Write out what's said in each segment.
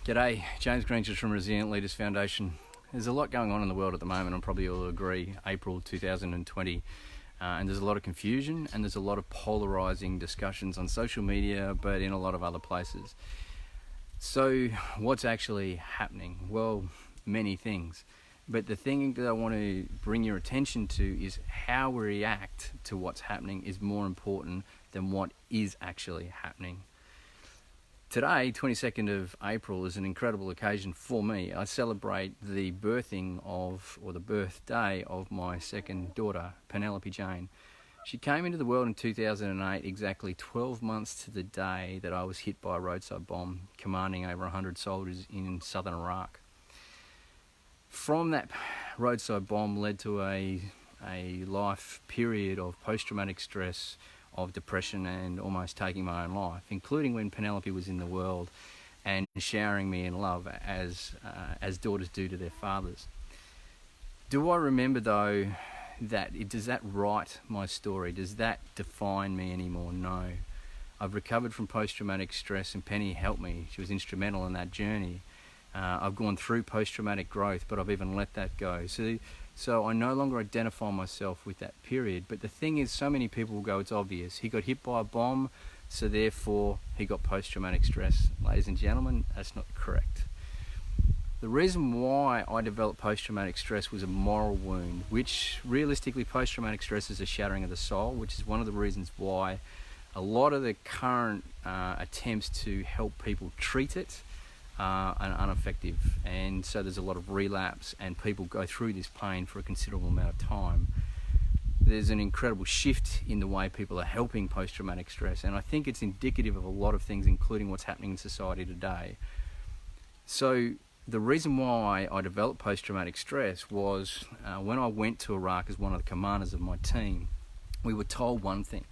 G'day, James Greenshields from Resilient Leaders Foundation. There's a lot going on in the world at the moment, and probably you'll agree, April 2020, and there's a lot of confusion and there's a lot of polarising discussions on social media, but in a lot of other places. So what's actually happening? Well, many things. But the thing that I want to bring your attention to is how we react to what's happening is more important than what is actually happening. Today, 22nd of April, is an incredible occasion for me. I celebrate the birthday of my second daughter, Penelope Jane. She came into the world in 2008, exactly 12 months to the day that I was hit by a roadside bomb, commanding over 100 soldiers in southern Iraq. From that roadside bomb led to a life period of post-traumatic stress, of depression, and almost taking my own life, including when Penelope was in the world and showering me in love as daughters do to their fathers. Do I remember though does that write my story? Does that define me anymore? No. I've recovered from post-traumatic stress, and Penny helped me. She was instrumental in that journey. I've gone through post-traumatic growth, but I've even let that go. So I no longer identify myself with that period. But the thing is, so many people will go, it's obvious. He got hit by a bomb, so therefore he got post-traumatic stress. Ladies and gentlemen, that's not correct. The reason why I developed post-traumatic stress was a moral wound, which realistically post-traumatic stress is a shattering of the soul, which is one of the reasons why a lot of the current attempts to help people treat it are ineffective, and so there's a lot of relapse and people go through this pain for a considerable amount of time. There's an incredible shift in the way people are helping post-traumatic stress, and I think it's indicative of a lot of things, including what's happening in society today. So the reason why I developed post-traumatic stress was when I went to Iraq as one of the commanders of my team, we were told one thing,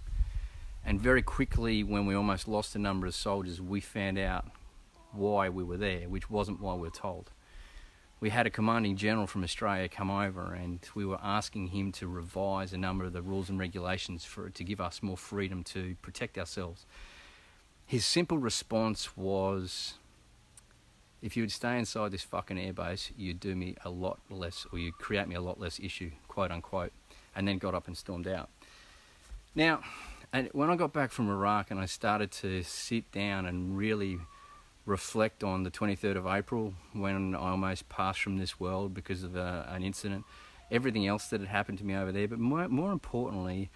and very quickly when we almost lost a number of soldiers, we found out why we were there, which wasn't why we were told. We had a commanding general from Australia come over, and we were asking him to revise a number of the rules and regulations to give us more freedom to protect ourselves. His simple response was, if you would stay inside this fucking airbase, you'd do me a lot less, or you'd create me a lot less issue, quote unquote, and then got up and stormed out. Now, and when I got back from Iraq and I started to sit down and really reflect on the 23rd of April when I almost passed from this world because of an incident, everything else that had happened to me over there, but more importantly,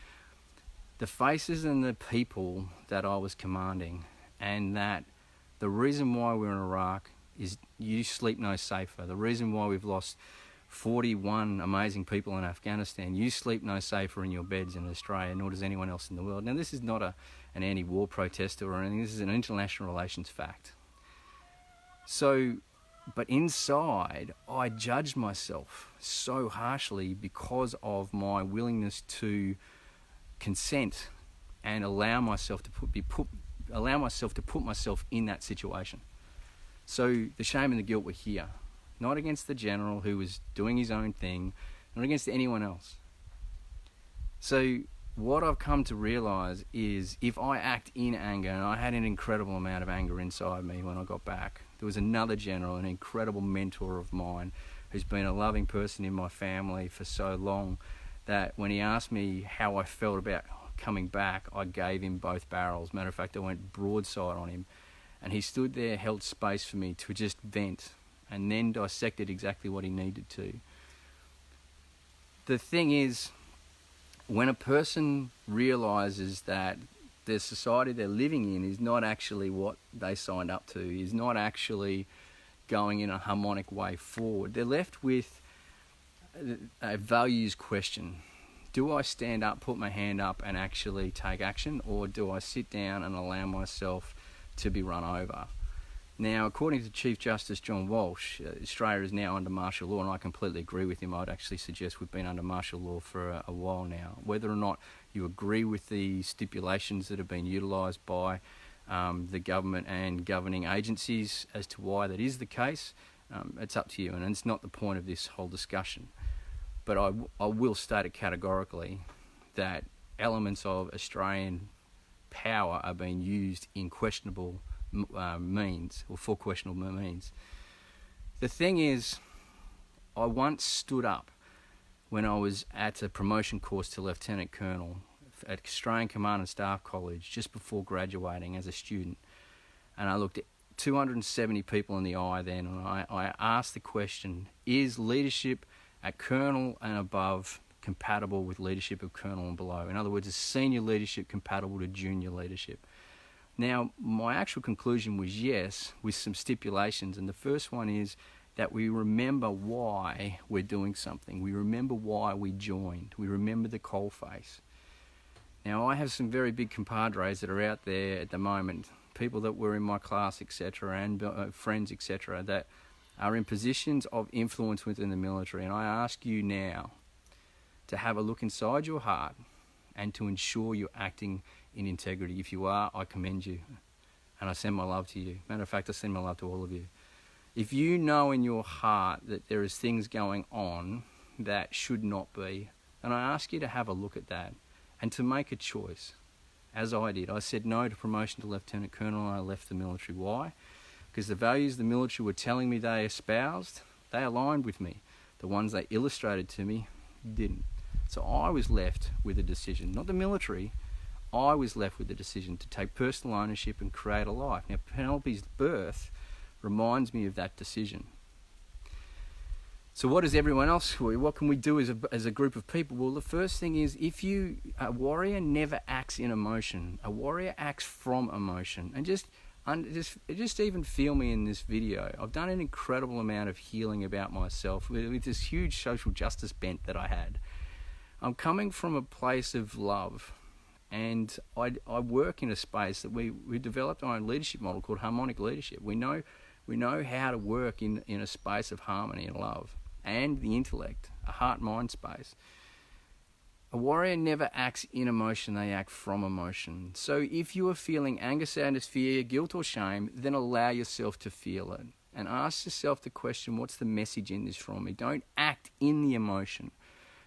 the faces and the people that I was commanding, and that the reason why we're in Iraq is you sleep no safer. The reason why we've lost 41 amazing people in Afghanistan, you sleep no safer in your beds in Australia, nor does anyone else in the world. Now, this is not an anti-war protester or anything, this is an international relations fact. So, but inside, I judged myself so harshly because of my willingness to consent and allow myself to put myself in that situation. So the shame and the guilt were here, not against the general who was doing his own thing, not against anyone else. So what I've come to realise is if I act in anger, and I had an incredible amount of anger inside me when I got back. There was another general, an incredible mentor of mine, who's been a loving person in my family for so long, that when he asked me how I felt about coming back, I gave him both barrels. Matter of fact, I went broadside on him, and he stood there, held space for me to just vent, and then dissected exactly what he needed to. The thing is, when a person realises that the society they're living in is not actually what they signed up to, is not actually going in a harmonic way forward, they're left with a values question. Do I stand up, put my hand up and actually take action, or do I sit down and allow myself to be run over? Now, according to Chief Justice John Walsh, Australia is now under martial law, and I completely agree with him. I'd actually suggest we've been under martial law for a while now. Whether or not you agree with the stipulations that have been utilised by the government and governing agencies as to why that is the case, it's up to you, and it's not the point of this whole discussion. But I will state it categorically that elements of Australian power are being used in questionable means, or 4 questionable means. The thing is, I once stood up when I was at a promotion course to Lieutenant Colonel at Australian Command and Staff College just before graduating as a student. And I looked at 270 people in the eye then, and I asked the question, is leadership at Colonel and above compatible with leadership of Colonel and below? In other words, is senior leadership compatible to junior leadership? Now, my actual conclusion was yes, with some stipulations. And the first one is that we remember why we're doing something. We remember why we joined. We remember the coalface. Now, I have some very big compadres that are out there at the moment, people that were in my class, etc., and friends, etc., that are in positions of influence within the military. And I ask you now to have a look inside your heart and to ensure you're acting in integrity. If you are, I commend you, and I send my love to you. Matter of fact, I send my love to all of you. If you know in your heart that there is things going on that should not be, then I ask you to have a look at that and to make a choice, as I did. I said no to promotion to Lieutenant Colonel, and I left the military. Why? Because the values the military were telling me they espoused, they aligned with me. The ones they illustrated to me didn't. So I was left with a decision, not the military. I was left with the decision to take personal ownership and create a life. Now, Penelope's birth reminds me of that decision. So what does everyone else, what can we do as a group of people? Well, the first thing is, a warrior never acts in emotion. A warrior acts from emotion. And just even feel me in this video. I've done an incredible amount of healing about myself with this huge social justice bent that I had. I'm coming from a place of love, and I work in a space that we developed our own leadership model called harmonic leadership. We know how to work in a space of harmony and love and the intellect, a heart-mind space. A warrior never acts in emotion, they act from emotion. So if you are feeling anger, sadness, fear, guilt or shame, then allow yourself to feel it. And ask yourself the question, what's the message in this from me? Don't act in the emotion.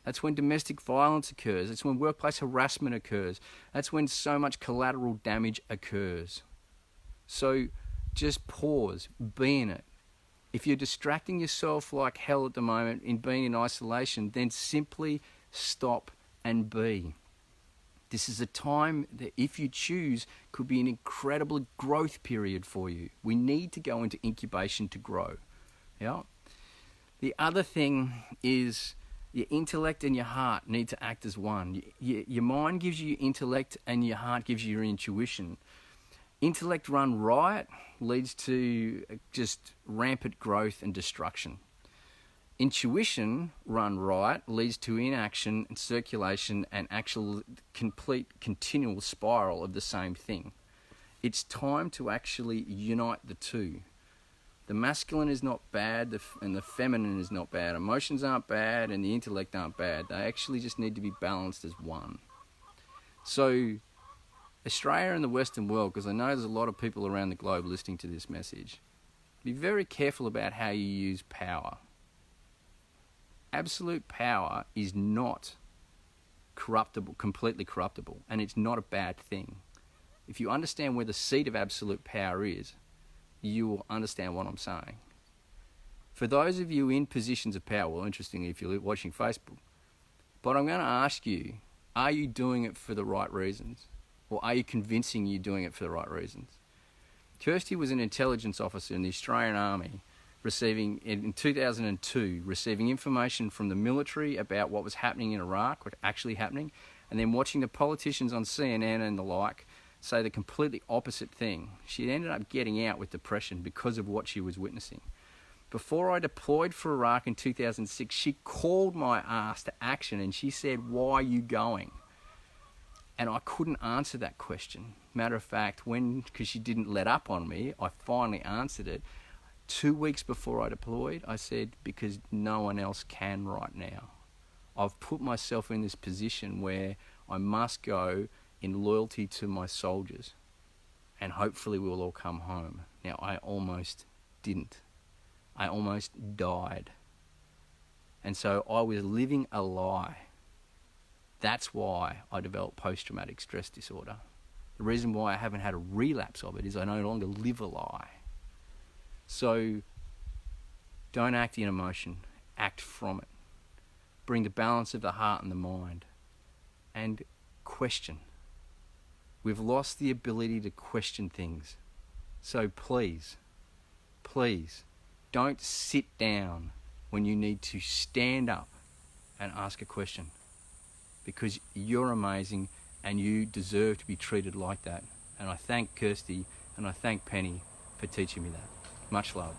That's when domestic violence occurs. That's when workplace harassment occurs. That's when so much collateral damage occurs. So just pause, be in it. If you're distracting yourself like hell at the moment in being in isolation, then simply stop and be. This is a time that, if you choose, could be an incredible growth period for you. We need to go into incubation to grow. Yeah. The other thing is your intellect and your heart need to act as one. Your mind gives you your intellect and your heart gives you your intuition. Intellect run riot leads to just rampant growth and destruction. Intuition run riot leads to inaction and circulation and actual complete continual spiral of the same thing. It's time to actually unite the two. The masculine is not bad and the feminine is not bad. Emotions aren't bad and the intellect aren't bad. They actually just need to be balanced as one. So Australia and the Western world, because I know there's a lot of people around the globe listening to this message, be very careful about how you use power. Absolute power is not corruptible, completely corruptible, and it's not a bad thing. If you understand where the seat of absolute power is, you will understand what I'm saying. For those of you in positions of power, well, interestingly, if you're watching Facebook, but I'm going to ask you, are you doing it for the right reasons? Or are you convincing you're doing it for the right reasons? Kirsty was an intelligence officer in the Australian Army, in 2002, receiving information from the military about what was happening in Iraq, what actually happening, and then watching the politicians on CNN and the like say the completely opposite thing. She ended up getting out with depression because of what she was witnessing. Before I deployed for Iraq in 2006, she called my ass to action and she said, "Why are you going?" And I couldn't answer that question. Matter of fact, because she didn't let up on me, I finally answered it. 2 weeks before I deployed, I said, because no one else can right now. I've put myself in this position where I must go in loyalty to my soldiers. And hopefully we'll all come home. Now, I almost didn't. I almost died. And so I was living a lie. That's why I developed post-traumatic stress disorder. The reason why I haven't had a relapse of it is I no longer live a lie. So don't act in emotion, act from it. Bring the balance of the heart and the mind, and question. We've lost the ability to question things. So please, don't sit down when you need to stand up and ask a question, because you're amazing and you deserve to be treated like that. And I thank Kirsty and I thank Penny for teaching me that. Much love.